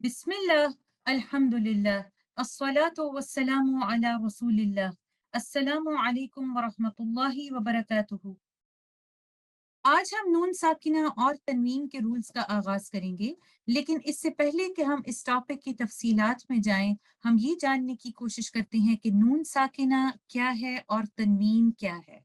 बिस्मिल्लाह, अल्हम्दुलिल्लाह, अस्सलातु वस्सलामु अला रसूलिल्लाह, अस्सलामु अलैकुम वरहमतुल्लाहि वबरकातुहू। आज हम नून साकिना और तनवीन के रूल्स का आगाज करेंगे, लेकिन इससे पहले कि हम इस टॉपिक की तफसीलात में जाएं, हम ये जानने की कोशिश करते हैं कि नून साकिना क्या है और तनवीन क्या है।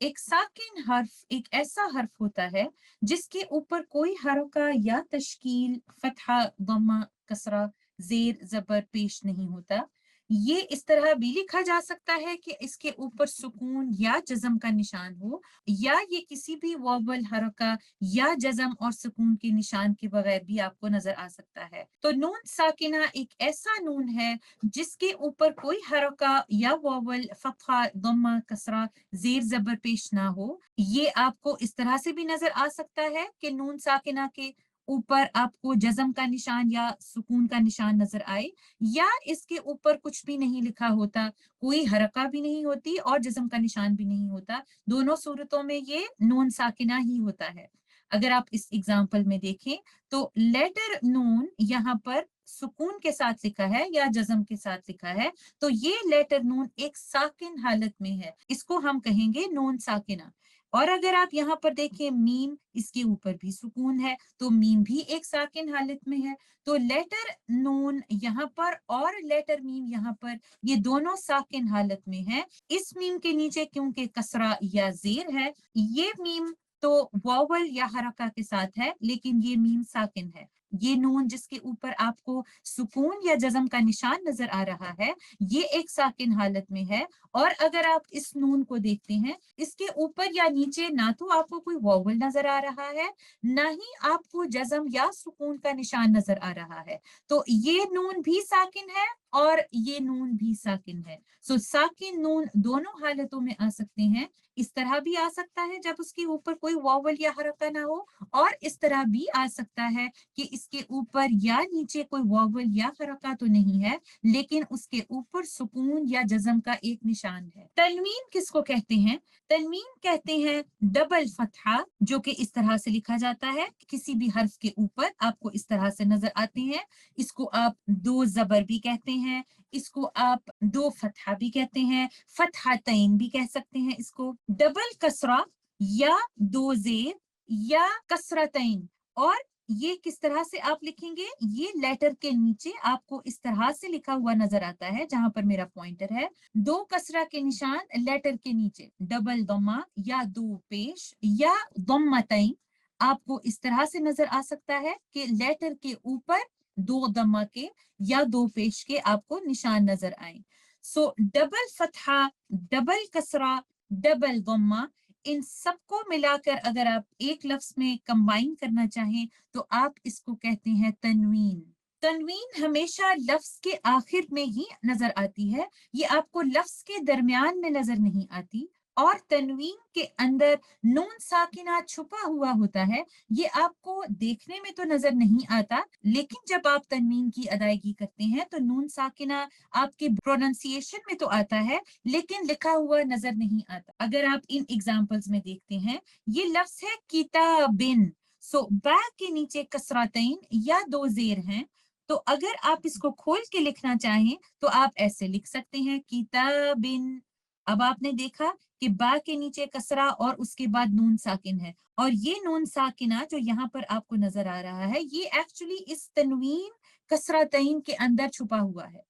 एक साकिन हर्फ एक ऐसा हर्फ होता है जिसके ऊपर कोई हरका या तश्कील, फतहा, दम्मा, कसरा, जेर, जबर पेश नहीं होता। ये इस तरह भी लिखा जा सकता है कि इसके ऊपर सुकून या जज्म का निशान हो, या ये किसी भी वोवल, हरका या जज्म और सुकून के निशान के बगैर भी आपको नजर आ सकता है। तो नून साकिना एक ऐसा नून है जिसके ऊपर कोई हरका या वोवल, फतहा, दम्मा, कसरा, जेर जबर पेश ना हो। ये आपको इस तरह से भी नजर आ सकता है कि नून साकिना के ऊपर आपको जज्म का निशान या सुकून का निशान नजर आए, या इसके ऊपर कुछ भी नहीं लिखा होता, कोई हरका भी नहीं होती और जज्म का निशान भी नहीं होता। दोनों सूरतों में ये नून साकिना ही होता है। अगर आप इस एग्जाम्पल में देखें तो लेटर नून यहाँ पर सुकून के साथ लिखा है या जज्म के साथ लिखा है, तो ये लेटर नून एक साकिन हालत में है, इसको हम कहेंगे नून साकिना। और अगर आप यहाँ पर देखें मीम, इसके ऊपर भी सुकून है, तो मीम भी एक साकिन हालत में है। तो लेटर नून यहाँ पर और लेटर मीम यहाँ पर, ये दोनों साकिन हालत में है। इस मीम के नीचे क्योंकि कसरा या जेर है, ये मीम तो वावल या हरका के साथ है, लेकिन ये मीम साकिन है। ये नून जिसके ऊपर आपको सुकून या जज्म का निशान नजर आ रहा है, ये एक साकिन हालत में है। और अगर आप इस नून को देखते हैं, इसके ऊपर या नीचे ना तो आपको कोई वावल नजर आ रहा है, ना ही आपको जज्म या सुकून का निशान नजर आ रहा है। तो ये नून भी साकिन है और ये नून भी साकिन है। सो साकिन नून दोनों हालतों में आ सकते हैं। इस तरह भी आ सकता है जब उसके ऊपर कोई वावल या हरका ना हो, और इस तरह भी आ सकता है कि इसके ऊपर या नीचे कोई वावल या हरका तो नहीं है, लेकिन उसके ऊपर सुकून या जज्म का एक निशान है। तनवीन किसको कहते हैं? तनवीन कहते हैं डबल फतहा, जो कि इस तरह से लिखा जाता है, किसी भी हर्फ के ऊपर आपको इस तरह से नजर आते हैं। इसको आप दो जबर भी कहते हैं, इसको आप दो फतहा भी कहते हैं, फतहातैन भी कह सकते हैं, इसको डबल कसरा या दो जेर या कसरतैन। और ये किस तरह से आप लिखेंगे? ये लेटर के नीचे आपको इस तरह से लिखा हुआ नजर आता है, जहां पर मेरा पॉइंटर है, दो कसरा के निशान लेटर के नीचे, डबल दम्मा या दो पेश या दम्मतैन। आपको इस तरह से नजर आ सकता है कि लेटर के ऊपर दो दम्मा के या दो पेश के आपको निशान नजर आए। सो डबल फतहा, डबल कसरा, डबल दम्मा, इन सबको मिलाकर अगर आप एक लफ्ज में कंबाइन करना चाहें तो आप इसको कहते हैं तनवीन। तनवीन हमेशा लफ्ज के आखिर में ही नजर आती है, ये आपको लफ्ज के दरमियान में नजर नहीं आती। और तनवीन के अंदर नून साकिना छुपा हुआ होता है, ये आपको देखने में तो नजर नहीं आता, लेकिन जब आप तनवीन की अदायगी करते हैं तो नून साकिना आपके प्रोनाउंसिएशन में तो आता है, लेकिन लिखा हुआ नजर नहीं आता। अगर आप इन एग्जाम्पल्स में देखते हैं, ये लफ्ज है किताबिन। सो बा के नीचे कसरातैन या दो जेर हैं, तो अगर आप इसको खोल के लिखना चाहें तो आप ऐसे लिख सकते हैं किताबिन। अब आपने देखा कि बा के नीचे कसरा और उसके बाद नून साकिन है, और ये नून साकिना जो यहाँ पर आपको नजर आ रहा है, ये एक्चुअली इस तनवीन कसरातैन के अंदर छुपा हुआ है।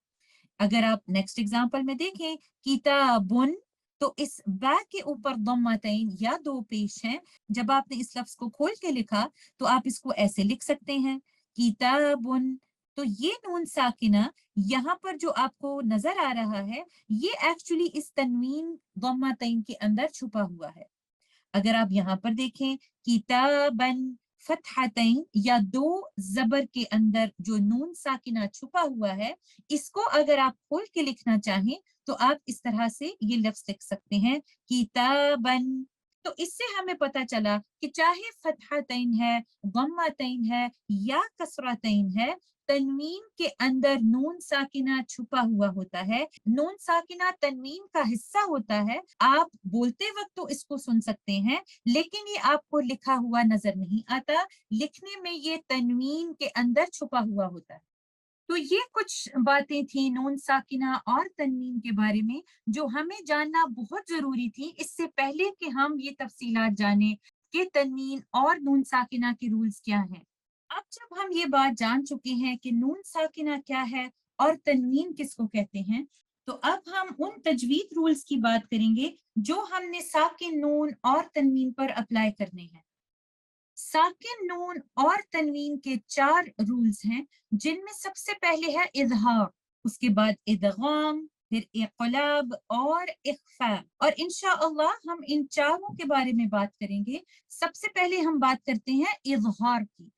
अगर आप नेक्स्ट एग्जांपल में देखें किताबुन, तो इस बा के ऊपर दम्मतैन या दो पेश हैं। जब आपने इस लफ्ज को खोल के लिखा तो आप इसको ऐसे लिख सकते हैं किताबुन। तो ये नून साकिना यहाँ पर जो आपको नजर आ रहा है, ये एक्चुअली इस तनवीन दम्मतैन के अंदर छुपा हुआ है। अगर आप यहाँ पर देखें किताबन फतहतैन या दो जबर के अंदर जो नून साकिना छुपा हुआ है, इसको अगर आप खोल के लिखना चाहें तो आप इस तरह से ये लफ्ज लिख सकते हैं किताबन। तो इससे हमें पता चला कि चाहे फतहतैन है, गम्मतैन है या कसरतैन है, तनवीन के अंदर नून साकिना छुपा हुआ होता है। नून साकिना तनवीन का हिस्सा होता है, आप बोलते वक्त तो इसको सुन सकते हैं, लेकिन ये आपको लिखा हुआ नजर नहीं आता, लिखने में ये तनवीन के अंदर छुपा हुआ होता है। تو یہ کچھ باتیں تھیں نون ساکنہ اور تنوین کے بارے میں جو ہمیں جاننا بہت ضروری تھی، اس سے پہلے کہ ہم یہ تفصیلات جانیں کہ تنوین اور نون ساکنہ کے رولز کیا ہیں۔ اب جب ہم یہ بات جان چکے ہیں کہ نون ساکنہ کیا ہے اور تنوین کس کو کہتے ہیں، تو اب ہم ان تجوید رولز کی بات کریں گے جو ہم نے ساکن نون اور تنوین پر اپلائی کرنے ہیں۔ ساکن نون اور تنوین کے 4 رولز ہیں، جن میں سب سے پہلے ہے اظہار، اس کے بعد ادغام، پھر اقلاب اور اخفاء، اور انشاءاللہ ہم ان چاروں کے بارے میں بات کریں گے۔ سب سے پہلے ہم بات کرتے ہیں اظہار کی۔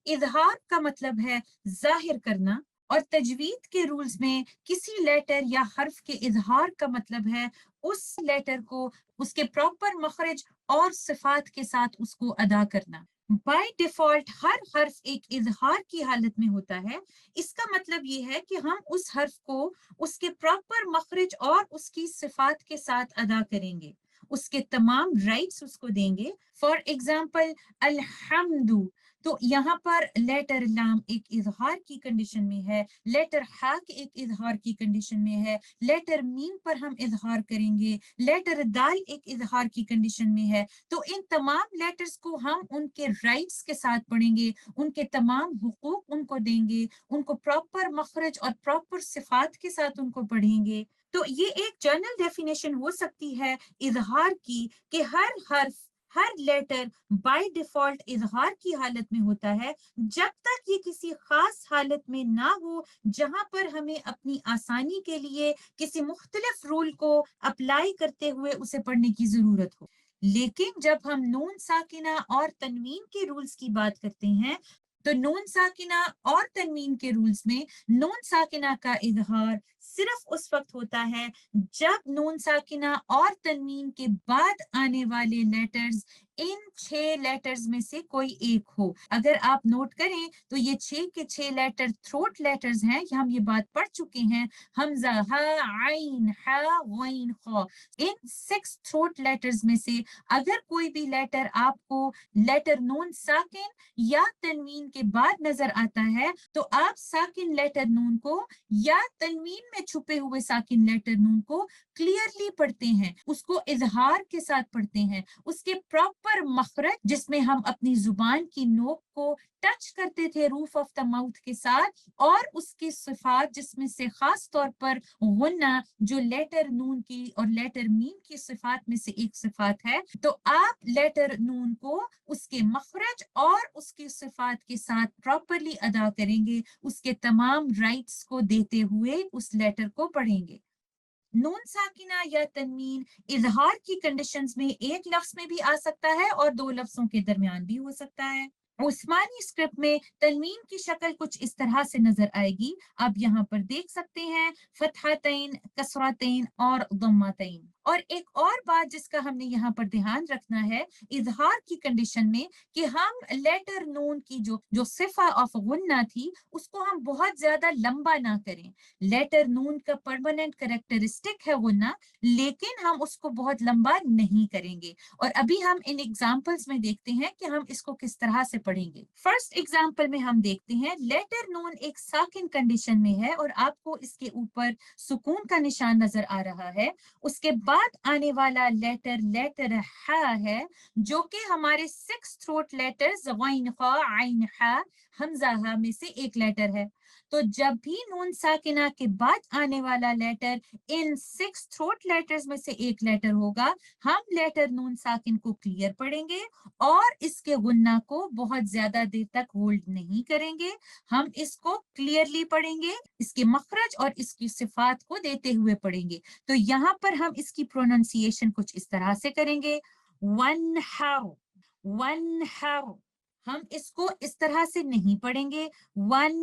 اظہار کا مطلب ہے ظاہر کرنا، اور تجوید کے رولز میں کسی لیٹر یا حرف کے اظہار کا مطلب ہے اس لیٹر کو اس کے پراپر مخرج اور صفات کے ساتھ اس کو ادا کرنا۔ بائی ڈیفالٹ ہر حرف ایک اظہار کی حالت میں ہوتا ہے۔ اس کا مطلب یہ ہے کہ ہم اس حرف کو اس کے پراپر مخرج اور اس کی صفات کے ساتھ ادا کریں گے، اس کے تمام رائٹس اس کو دیں گے۔ فار ایگزامپل الحمد، تو یہاں پر لیٹر لام ایک اظہار کی کنڈیشن میں ہے، لیٹر حاک ایک اظہار کی کنڈیشن میں ہے، لیٹر میم پر ہم اظہار کریں گے، لیٹر دال ایک اظہار کی کنڈیشن میں ہے۔ تو ان تمام لیٹرز کو ہم ان کے رائٹس کے ساتھ پڑھیں گے، ان کے تمام حقوق ان کو دیں گے، ان کو پراپر مخرج اور پراپر صفات کے ساتھ ان کو پڑھیں گے۔ تو یہ ایک جنرل ڈیفینیشن ہو سکتی ہے اظہار کی کہ ہر حرف، ہر لیٹر بائی ڈیفالٹ اظہار کی حالت میں ہوتا ہے، جب تک یہ کسی خاص حالت میں نہ ہو جہاں پر ہمیں اپنی آسانی کے لیے کسی مختلف رول کو اپلائی کرتے ہوئے اسے پڑھنے کی ضرورت ہو۔ لیکن جب ہم نون ساکنہ اور تنوین کے رولز کی بات کرتے ہیں، تو نون ساکنہ اور تنوین کے رولز میں نون ساکنہ کا اظہار صرف اس وقت ہوتا ہے جب نون ساکنہ اور تنوین کے بعد آنے والے لیٹرز ان 6 لیٹرز میں سے کوئی ایک ہو۔ اگر آپ نوٹ کریں تو یہ 6 کے 6 لیٹر تھروٹ لیٹرز ہیں، ہم یہ بات پڑھ چکے ہیں، حمزہ، ہا، عین، ہا، غین، خا۔ ان 6 تھروٹ لیٹرز میں سے اگر کوئی بھی لیٹر آپ کو لیٹر نون ساکن یا تنوین کے بعد نظر آتا ہے، تو آپ ساکن لیٹر نون کو یا تنوین میں چھپے ہوئے ساکن لیٹر نون کو کلیئرلی پڑھتے ہیں، اس کو اظہار کے ساتھ پڑھتے ہیں، اس کے پراپر مخرج جس میں ہم اپنی زبان کی نوک کو ٹچ کرتے تھے روف آف دا ماؤتھ کے ساتھ، اور اس کی صفات جس میں سے خاص طور پر غنہ جو لیٹر نون کی اور لیٹر میم کی صفات میں سے ایک صفات ہے، تو آپ لیٹر نون کو اس کے مخرج اور اس کی صفات کے ساتھ پراپرلی ادا کریں گے، اس کے تمام رائٹس کو دیتے ہوئے اس لیٹر کو پڑھیں گے۔ نون ساکنہ یا تنوین اظہار کی کنڈیشنز میں ایک لفظ میں بھی آ سکتا ہے اور 2 لفظوں کے درمیان بھی ہو سکتا ہے۔ عثمانی اسکرپٹ میں تنوین کی شکل کچھ اس طرح سے نظر آئے گی، آپ یہاں پر دیکھ سکتے ہیں، فتحتین، کسرتین اور ضمتین۔ اور ایک اور بات جس کا ہم نے یہاں پر دھیان رکھنا ہے اظہار کی کنڈیشن میں، کہ ہم لیٹر نون کی جو صفہ آف غنہ تھی اس کو ہم بہت زیادہ لمبا نہ کریں۔ لیٹر نون کا پرماننٹ کریکٹرسٹک ہے غنہ، لیکن ہم اس کو بہت لمبا نہیں کریں گے، اور ابھی ہم ان ایگزامپلز میں دیکھتے ہیں کہ ہم اس کو کس طرح سے پڑھیں گے۔ فرسٹ ایگزامپل میں ہم دیکھتے ہیں لیٹر نون ایک ساکن کنڈیشن میں ہے اور آپ کو اس کے اوپر سکون کا نشان نظر آ رہا ہے۔ اس کے بعد آنے والا لیٹر ہا ہے، جو کہ ہمارے 6 تھروٹ لیٹرز غین، خا، عین، ہا، حمزہ ہا میں سے ایک لیٹر ہے۔ تو جب بھی نون ساکنہ کے بعد آنے والا لیٹر ان 6 تھروٹ لیٹرز میں سے ایک لیٹر ہوگا، ہم لیٹر نون ساکن کو کلیئر پڑھیں گے اور اس کے غنہ کو بہت زیادہ دیر تک ہولڈ نہیں کریں گے، ہم اس کو کلیئرلی پڑھیں گے، اس کے مخرج اور اس کی صفات کو دیتے ہوئے پڑھیں گے۔ تو یہاں پر ہم اس کی پروننسیشن کچھ اس طرح سے کریں گے، ون ہاؤ، ون ہاؤ۔ ہم اس کو اس طرح سے نہیں پڑھیں گے، ون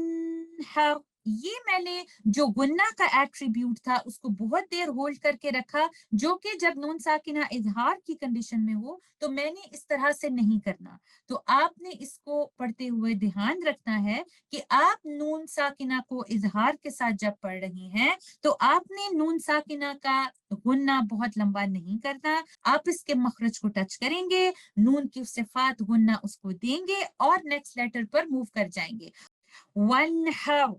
ہاؤ۔ یہ میں نے جو غنہ کا ایٹریبیوٹ تھا اس کو بہت دیر ہولڈ کر کے رکھا، جو کہ جب نون ساکنہ اظہار کی کنڈیشن میں ہو تو میں نے اس طرح سے نہیں کرنا۔ تو آپ نے اس کو پڑھتے ہوئے دھیان رکھنا ہے کہ آپ نون ساکنہ کو اظہار کے ساتھ جب پڑھ رہی ہیں تو آپ نے نون ساکنہ کا غنہ بہت لمبا نہیں کرنا، آپ اس کے مخرج کو ٹچ کریں گے، نون کی صفات غنہ اس کو دیں گے اور نیکسٹ لیٹر پر موو کر جائیں گے۔ ون ہاؤ،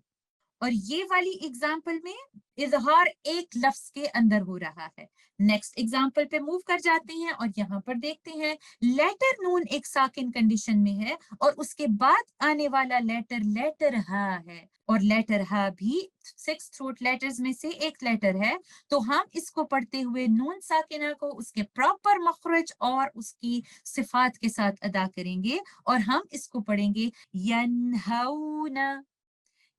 اور یہ والی एग्जाम्पल में इजहार एक लफ्ज के अंदर हो रहा है। नेक्स्ट एग्जाम्पल पे मूव कर जाते हैं और यहाँ पर देखते हैं लेटर नून एक साकिन कंडीशन में है और उसके बाद आने वाला लेटर लेटर हा है और लेटर हा भी 6 थ्रोट लेटर्स में से एक लेटर है। तो हम इसको पढ़ते हुए नून साकिना को उसके प्रॉपर मखरज और उसकी सिफात के साथ अदा करेंगे और हम इसको पढ़ेंगे यनहौना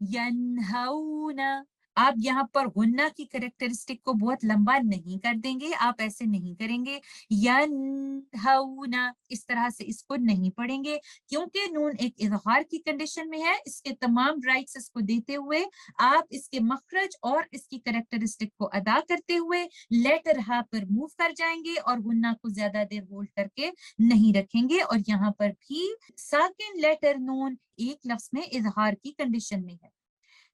यनहौना। आप यहाँ पर गुन्ना की करेक्टरिस्टिक को बहुत लंबा नहीं कर देंगे, आप ऐसे नहीं करेंगे यनहौना, इस तरह से इसको नहीं पढ़ेंगे क्योंकि नून एक इजहार की कंडीशन में है। इसके तमाम राइट्स इसको देते हुए आप इसके मखरज और इसकी करेक्टरिस्टिक को अदा करते हुए लेटर हा पर मूव कर जाएंगे और गुन्ना को ज्यादा देर होल्ड करके नहीं रखेंगे और यहाँ पर भी साकिन लेटर नून एक लफ्ज में इजहार की कंडीशन में है।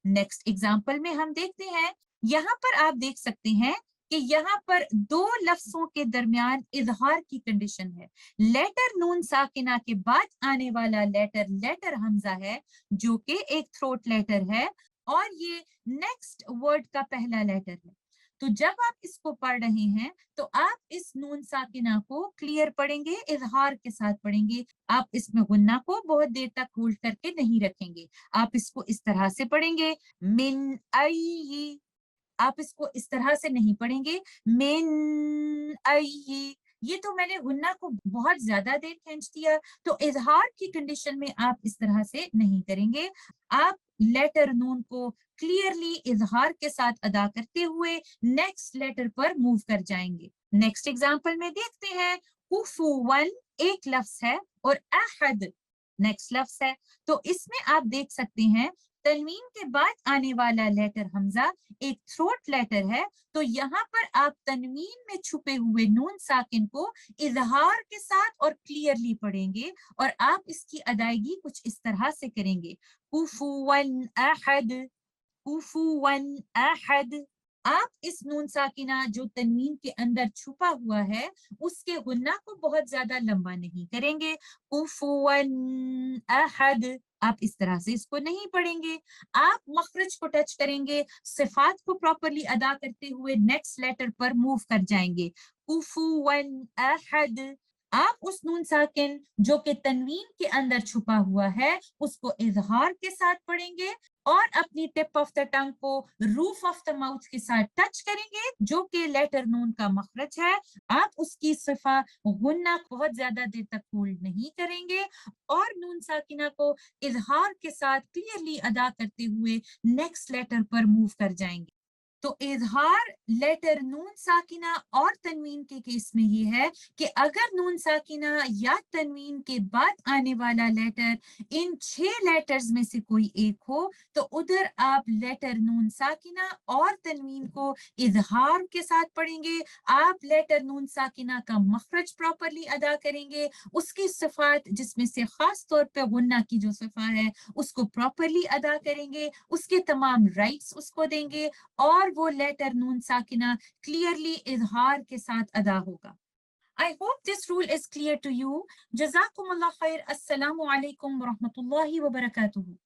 नेक्स्ट एग्जाम्पल में हम देखते हैं, यहाँ पर आप देख सकते हैं कि यहाँ पर दो लफ्जों के दरमियान इजहार की कंडीशन है। लेटर नून साकिना के बाद आने वाला लेटर लेटर हमजा है जो कि एक थ्रोट लेटर है और ये नेक्स्ट वर्ड का पहला लेटर है। तो जब आप इसको पढ़ रहे हैं तो आप इस नून साकिना को क्लियर पढ़ेंगे, इजहार के साथ पढ़ेंगे। आप इसमें गुन्ना को बहुत देर तक होल्ड करके नहीं रखेंगे, आप इसको इस तरह से पढ़ेंगे मिन आई, आप इसको इस तरह से नहीं पढ़ेंगे मिन आई। ये तो मैंने गुन्ना को बहुत ज्यादा देर खींच दिया, तो इजहार की कंडीशन में आप इस तरह से नहीं करेंगे। आप लेटर नून को क्लियरली इजहार के साथ अदा करते हुए नेक्स्ट लेटर पर मूव कर जाएंगे। नेक्स्ट एग्जांपल में देखते हैं कुफुवन एक लफ्ज है और अहद नेक्स्ट लफ्ज है। तो इसमें आप देख सकते हैं तनवीन के बाद आने वाला लेटर हमजा एक थ्रोट लेटर है, तो यहाँ पर आप तनवीन में छुपे हुए नून साकिन को इजहार के साथ और क्लियरली पढ़ेंगे और आप इसकी अदायगी कुछ इस तरह से करेंगे कुफुवन अहद कुफुवन अहद। आप इस नून साकिना जो तनवीन के अंदर छुपा हुआ है उसके गुन्ना को बहुत ज्यादा लंबा नहीं करेंगे कुफुवन अहद, आप इस तरह से इसको नहीं पढ़ेंगे। आप मखरज को टच करेंगे, सिफात को प्रॉपरली अदा करते हुए नेक्स्ट लेटर पर मूव कर जाएंगे कुफुवन अहद। आप उस नून साकिन जो कि तनवीन के अंदर छुपा हुआ है उसको इजहार के साथ पढ़ेंगे और अपनी टिप ऑफ द टंग को रूफ ऑफ द माउथ के साथ टच करेंगे जो कि लेटर नून का मखरज है। आप उसकी सिफा गुन्ना बहुत ज्यादा देर तक होल्ड नहीं करेंगे और नून साकिना को इजहार के साथ क्लियरली अदा करते हुए नेक्स्ट लेटर पर मूव कर जाएंगे। तो इजहार लेटर नून साकिना और तनवीन के केस में ये है कि अगर नून साकिना या तनवीन के बाद आने वाला लेटर इन 6 लेटर्स में से कोई एक हो तो उधर आप लेटर नून साकिना और तनवीन को इजहार के साथ पढ़ेंगे। आप लेटर नून साकिना का मखरज प्रॉपरली अदा करेंगे, उसकी सिफात जिसमें से खास तौर पे गुन्ना की जो सिफा है उसको प्रॉपरली अदा करेंगे, उसके तमाम राइट्स उसको देंगे और वो लेटर नून साकिना क्लियरली इजहार के साथ अदा होगा। I hope this rule is clear to you. Jazakumullah khair. Assalamu alaikum wa rahmatullahi wa barakatuhu.